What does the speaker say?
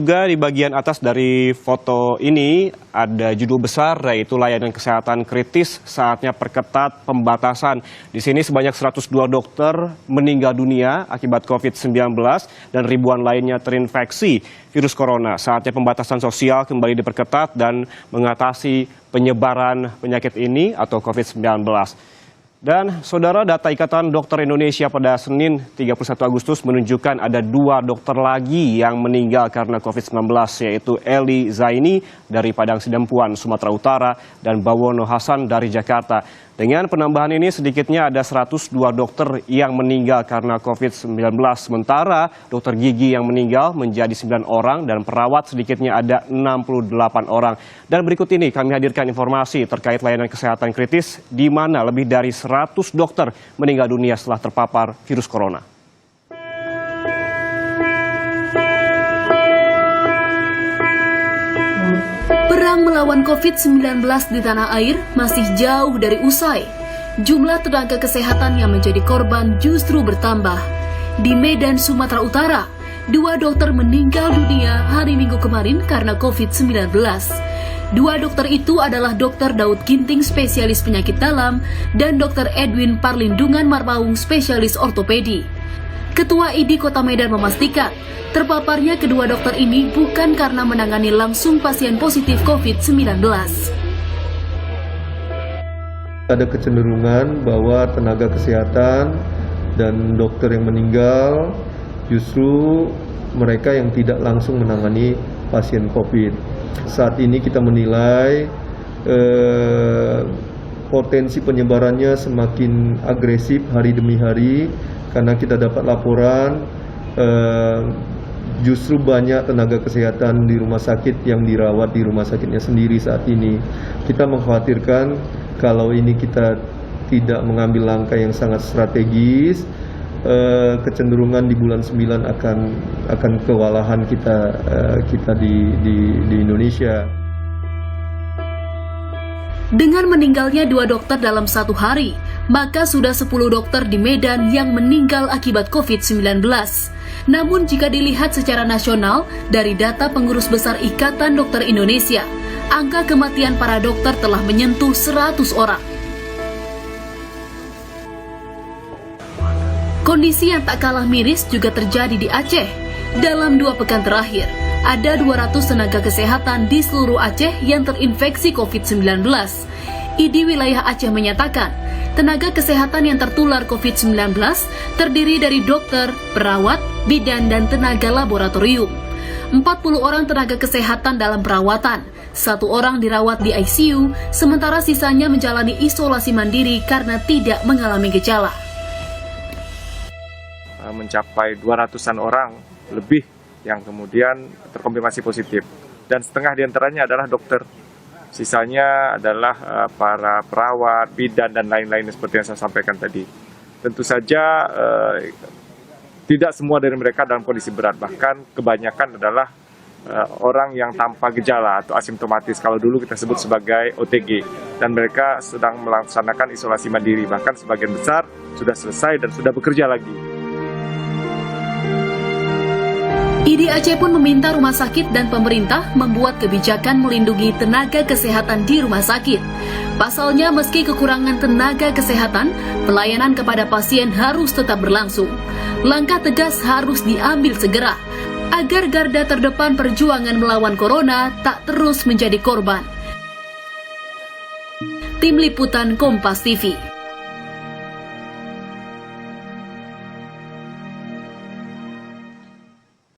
juga di bagian atas dari foto ini ada judul besar yaitu layanan kesehatan kritis saatnya perketat pembatasan. Di sini sebanyak 102 dokter meninggal dunia akibat COVID-19 dan ribuan lainnya terinfeksi virus corona. Saatnya pembatasan sosial kembali diperketat dan mengatasi penyebaran penyakit ini atau COVID-19. Dan saudara, data Ikatan Dokter Indonesia pada Senin 31 Agustus menunjukkan ada 2 dokter lagi yang meninggal karena COVID-19, yaitu Eli Zaini dari Padang Sidempuan, Sumatera Utara, dan Bawono Hasan dari Jakarta. Dengan penambahan ini sedikitnya ada 102 dokter yang meninggal karena COVID-19. Sementara dokter gigi yang meninggal menjadi 9 orang dan perawat sedikitnya ada 68 orang. Dan berikut ini kami hadirkan informasi terkait layanan kesehatan kritis di mana lebih dari 100 dokter meninggal dunia setelah terpapar virus corona. Perang melawan COVID-19 di tanah air masih jauh dari usai. Jumlah tenaga kesehatan yang menjadi korban justru bertambah. Di Medan, Sumatera Utara, 2 dokter meninggal dunia hari Minggu kemarin karena COVID-19. 2 dokter itu adalah Dr. Daud Ginting, spesialis penyakit dalam, dan Dr. Edwin Parlindungan Marpaung, spesialis ortopedi. Ketua ID Kota Medan memastikan, terpaparnya kedua dokter ini bukan karena menangani langsung pasien positif COVID-19. Ada kecenderungan bahwa tenaga kesehatan dan dokter yang meninggal justru mereka yang tidak langsung menangani pasien COVID. Saat ini kita menilai potensi penyebarannya semakin agresif hari demi hari karena kita dapat laporan justru banyak tenaga kesehatan di rumah sakit yang dirawat di rumah sakitnya sendiri saat ini. Kita mengkhawatirkan kalau ini kita tidak mengambil langkah yang sangat strategis, kecenderungan di bulan 9 akan kewalahan kita di Indonesia. Dengan meninggalnya 2 dokter dalam 1 hari, maka sudah 10 dokter di Medan yang meninggal akibat COVID-19. Namun jika dilihat secara nasional, dari data pengurus besar Ikatan Dokter Indonesia, angka kematian para dokter telah menyentuh 100 orang. Kondisi yang tak kalah miris juga terjadi di Aceh. Dalam 2 pekan terakhir, ada 200 tenaga kesehatan di seluruh Aceh yang terinfeksi COVID-19. ID wilayah Aceh menyatakan, tenaga kesehatan yang tertular COVID-19 terdiri dari dokter, perawat, bidan, dan tenaga laboratorium. 40 orang tenaga kesehatan dalam perawatan, 1 orang dirawat di ICU, sementara sisanya menjalani isolasi mandiri karena tidak mengalami gejala. Mencapai 200-an orang lebih yang kemudian terkonfirmasi positif, dan setengah diantaranya adalah dokter. Sisanya adalah para perawat, bidan, dan lain-lain seperti yang saya sampaikan tadi. Tentu saja tidak semua dari mereka dalam kondisi berat, bahkan kebanyakan adalah orang yang tanpa gejala atau asimptomatis, kalau dulu kita sebut sebagai OTG, dan mereka sedang melaksanakan isolasi mandiri, bahkan sebagian besar sudah selesai dan sudah bekerja lagi. ID Aceh pun meminta rumah sakit dan pemerintah membuat kebijakan melindungi tenaga kesehatan di rumah sakit. Pasalnya, meski kekurangan tenaga kesehatan, pelayanan kepada pasien harus tetap berlangsung. Langkah tegas harus diambil segera, agar garda terdepan perjuangan melawan corona tak terus menjadi korban. Tim Liputan Kompas TV.